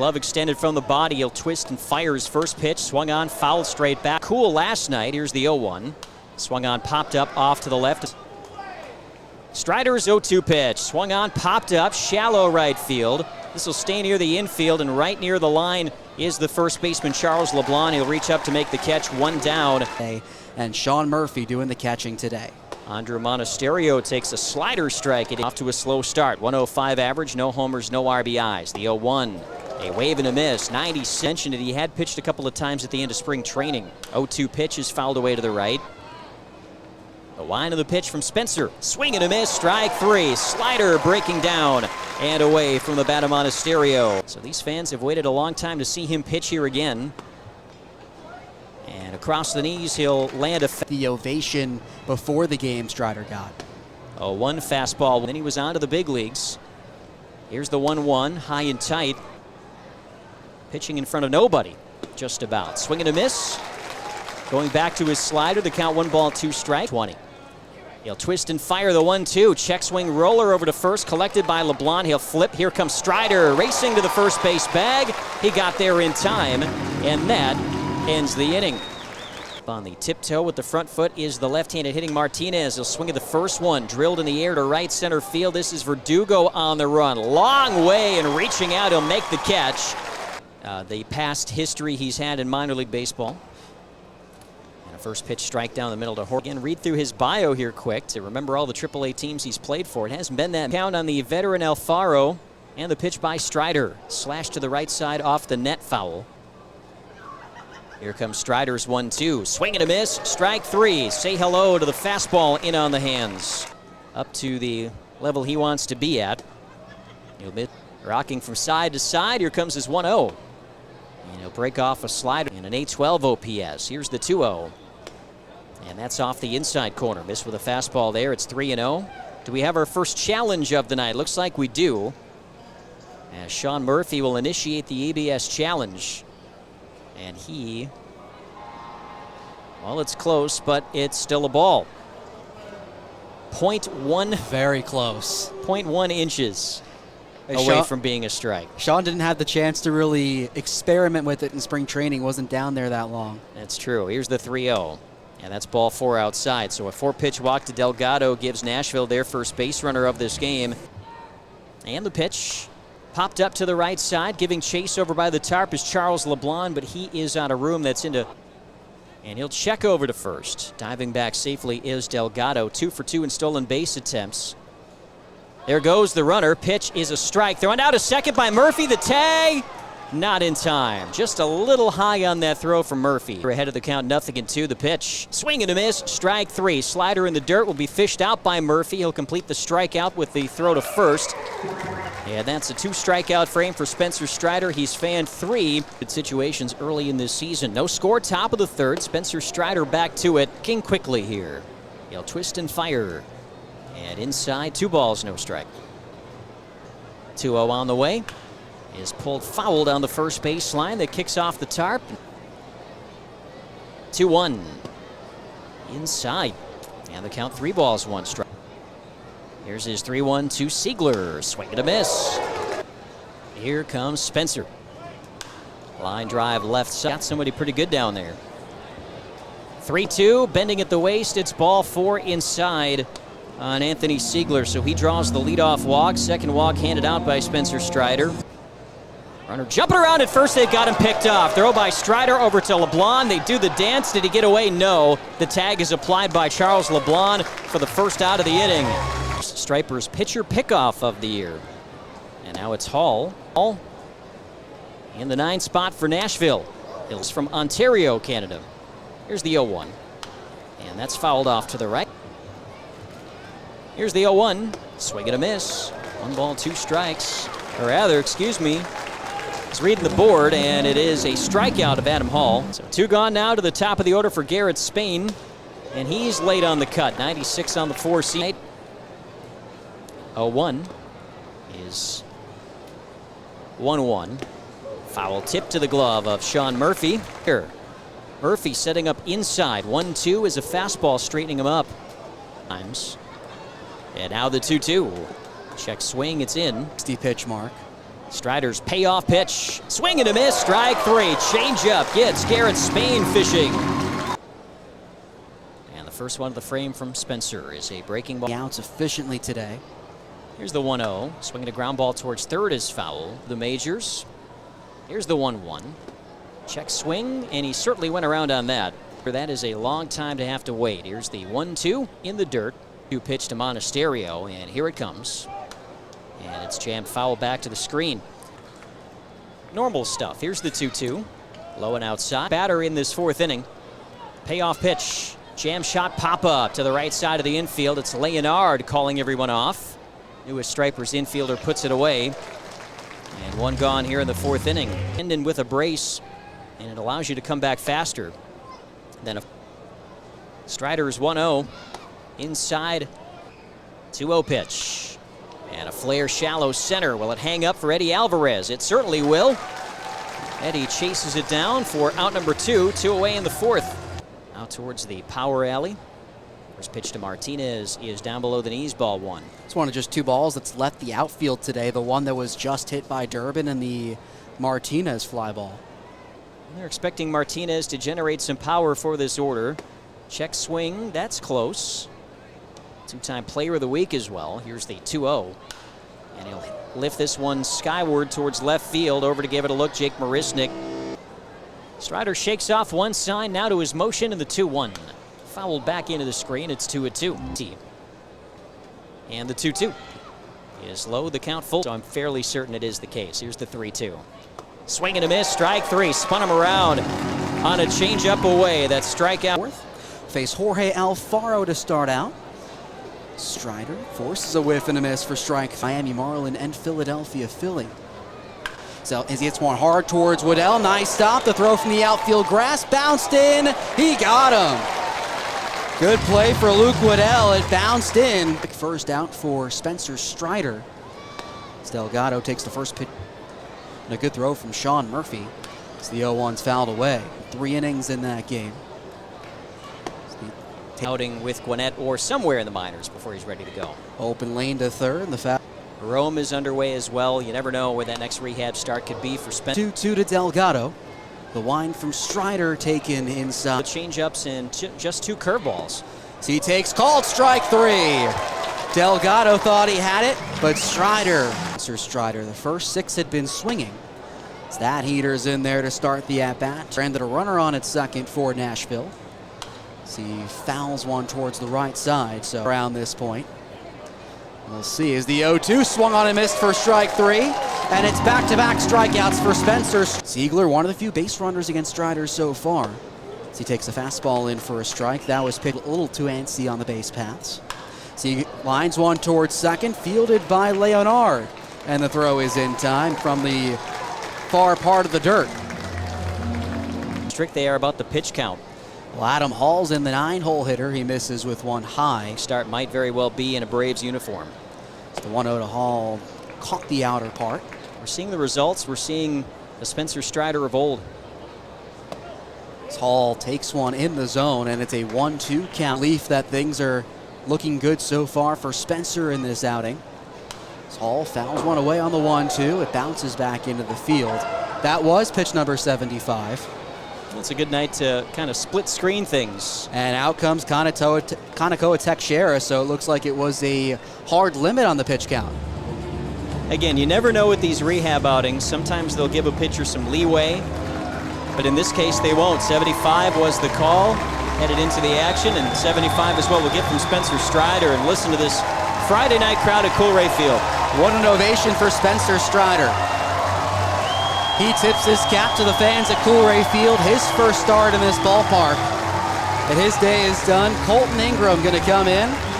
Glove extended from the body. He'll twist and fire his first pitch. Swung on, fouled straight back. Cool last night. Here's the 0-1. Swung on, popped up off to the left. Strider's 0-2 pitch. Swung on, popped up, shallow right field. This will stay near the infield, and right near the line is the first baseman, Charles LeBlanc. He'll reach up to make the catch, one down. And Sean Murphy doing the catching today. Andrew Monasterio takes a slider strike. Off to a slow start. 105 average, no homers, no RBIs. The 0-1. A wave and a miss. 90 mentioned it. He had pitched a couple of times at the end of spring training. 0-2 pitch is fouled away to the right. The line of the pitch from Spencer. Swing and a miss. Strike three. Slider breaking down and away from the bat of Monasterio. So these fans have waited a long time to see him pitch here again. And across the knees, he'll land the ovation before the game Strider got. A 1 fastball. Then he was on to the big leagues. Here's the 1-1, high and tight. Pitching in front of nobody, just about. Swing and a miss. Going back to his slider, the count 1 ball, 2 strike. 20. He'll twist and fire the 1-2. Check swing roller over to first, collected by LeBlanc. He'll flip. Here comes Strider racing to the first base bag. He got there in time, and that ends the inning. On the tiptoe with the front foot is the left-handed hitting Martinez. He'll swing at the first one, drilled in the air to right center field. This is Verdugo on the run. Long way and reaching out, he'll make the catch. The past history he's had in minor league baseball. And a first pitch strike down the middle to Horton. Again, read through his bio here quick to remember all the AAA teams he's played for. It hasn't been that count on the veteran Alfaro. And the pitch by Strider. Slash to the right side off the net, foul. Here comes Strider's 1-2. Swing and a miss. Strike three. Say hello to the fastball in on the hands. Up to the level he wants to be at. He'll be rocking from side to side. Here comes his 1-0. And he'll break off a slider and an 812 OPS. Here's the 2-0. And that's off the inside corner. Missed with a fastball there. It's 3-0. Do we have our first challenge of the night? Looks like we do. As Sean Murphy will initiate the ABS challenge. And he, well, it's close, but it's still a ball. 0.1. Very close. 0.1 inches away from being a strike. Sean didn't have the chance to really experiment with it in spring training. Wasn't down there that long. That's true. Here's the 3-0. And that's ball 4 outside. So a 4-pitch walk to Delgado gives Nashville their first base runner of this game. And the pitch popped up to the right side, giving chase over by the tarp is Charles LeBlanc, but he is on a room that's into. And he'll check over to first. Diving back safely is Delgado. 2 for 2 in stolen base attempts. There goes the runner. Pitch is a strike. Thrown out to second by Murphy. The tag, not in time. Just a little high on that throw from Murphy. We're ahead of the count, 0-2. The pitch, swing and a miss. Strike three. Slider in the dirt will be fished out by Murphy. He'll complete the strikeout with the throw to first. And that's a 2 strikeout frame for Spencer Strider. He's fanned 3 situations early in this season. No score, top of the third. Spencer Strider back to it. King quickly here. He'll twist and fire. And inside, 2 balls, no strike. 2-0 on the way. Is pulled foul down the first baseline. That kicks off the tarp. 2-1. Inside. And the count 3 balls, 1 strike. Here's his 3-1 to Siegler. Swing and a miss. Here comes Spencer. Line drive left side. Got somebody pretty good down there. 3-2, bending at the waist. It's ball 4 inside on Anthony Siegler. So he draws the leadoff walk. Second walk handed out by Spencer Strider. Runner jumping around at first. They've got him picked off. Throw by Strider over to LeBlanc. They do the dance. Did he get away? No. The tag is applied by Charles LeBlanc for the first out of the inning. Striper's pitcher pickoff of the year. And now it's Hall. In the 9 spot for Nashville. Hills from Ontario, Canada. Here's the 0-1. And that's fouled off to the right. Here's the 0-1. Swing and a miss. 1 ball, 2 strikes. Or rather, excuse me. He's reading the board, and it is a strikeout of Adam Hall. So 2 gone now to the top of the order for Garrett Spain. And he's late on the cut. 96 on the 4 seat. 0-1 is 1-1. Foul tip to the glove of Sean Murphy. Here, Murphy setting up inside. 1-2 is a fastball straightening him up. And now the 2-2. Check swing, it's in. 60 pitch mark. Strider's payoff pitch. Swing and a miss. Strike three. Changeup gets Garrett Spain fishing. And the first one of the frame from Spencer is a breaking ball. Outs efficiently today. Here's the 1-0. Swinging a ground ball towards third is foul. The majors. Here's the 1-1. Check swing, and he certainly went around on that. That is a long time to have to wait. Here's the 1-2 in the dirt. 2 pitch to Monasterio, and here it comes. And it's jammed foul back to the screen. Normal stuff. Here's the 2-2. Low and outside. Batter in this 4th inning. Payoff pitch. Jam shot pop-up to the right side of the infield. It's Leonard calling everyone off. Newest Stripers infielder puts it away. And one gone here in the 4th inning. Ending with a brace, and it allows you to come back faster. Then a Strider's 1-0. Inside, 2-0 pitch. And a flare shallow center. Will it hang up for Eddie Alvarez? It certainly will. Eddie chases it down for out number 2. 2 away in the 4th. Out towards the power alley. First pitch to Martinez is down below the knees, ball 1. It's one of just 2 balls that's left the outfield today. The one that was just hit by Durbin and the Martinez fly ball. They're expecting Martinez to generate some power for this order. Check swing, that's close. 2-time player of the week as well. Here's the 2-0. And he'll lift this one skyward towards left field. Over to give it a look, Jake Marisnik. Strider shakes off one sign, now to his motion in the 2-1. Fouled back into the screen, it's 2-2. And the 2-2 is low, the count full. So I'm fairly certain it is the case. Here's the 3-2. Swing and a miss, strike 3. Spun him around on a changeup away. That's strikeout. Face Jorge Alfaro to start out. Strider forces a whiff and a miss for strike. Miami Marlin and Philadelphia Philly. So as he hits one hard towards Waddell. Nice stop. The throw from the outfield grass. Bounced in. He got him. Good play for Luke Waddell. It bounced in. First out for Spencer Strider. Delgado takes the first pitch. And a good throw from Sean Murphy. As the 0-1's fouled away. 3 innings in that game. Outing with Gwinnett or somewhere in the minors before he's ready to go. Open lane to third. The foul. Rome is underway as well. You never know where that next rehab start could be for Spencer. 2-2 to Delgado. The wind from Strider taken inside. Change-ups and just 2 curveballs. So he takes called strike 3. Delgado thought he had it, but Strider. Strider, the first 6 had been swinging. So that heater's in there to start the at-bat. Stranded a runner on at second for Nashville. So he fouls one towards the right side, so around this point. We'll see as the 0-2 swung on and missed for strike 3. And it's back-to-back strikeouts for Spencer. Ziegler, one of the few base runners against Strider so far. So he takes a fastball in for a strike. That was picked a little too antsy on the base paths. So he lines one towards second, fielded by Leonard. And the throw is in time from the far part of the dirt. Strict they are about the pitch count. Well, Adam Hall's in the 9-hole hitter. He misses with one high. Start might very well be in a Braves uniform. So the 1-0 to Hall caught the outer part. We're seeing the results. We're seeing the Spencer Strider of old. Hall takes one in the zone, and it's a 1-2 count. Relief that things are looking good so far for Spencer in this outing. Hall fouls one away on the 1-2. It bounces back into the field. That was pitch number 75. It's a good night to kind of split screen things. And out comes Kaneko Teixeira, so it looks like it was a hard limit on the pitch count. Again, you never know with these rehab outings. Sometimes they'll give a pitcher some leeway, but in this case they won't. 75 was the call, headed into the action, and 75 as well we'll get from Spencer Strider. And listen to this Friday night crowd at Coolray Field. What an ovation for Spencer Strider. He tips his cap to the fans at Coolray Field, his first start in this ballpark. And his day is done. Colton Ingram going to come in.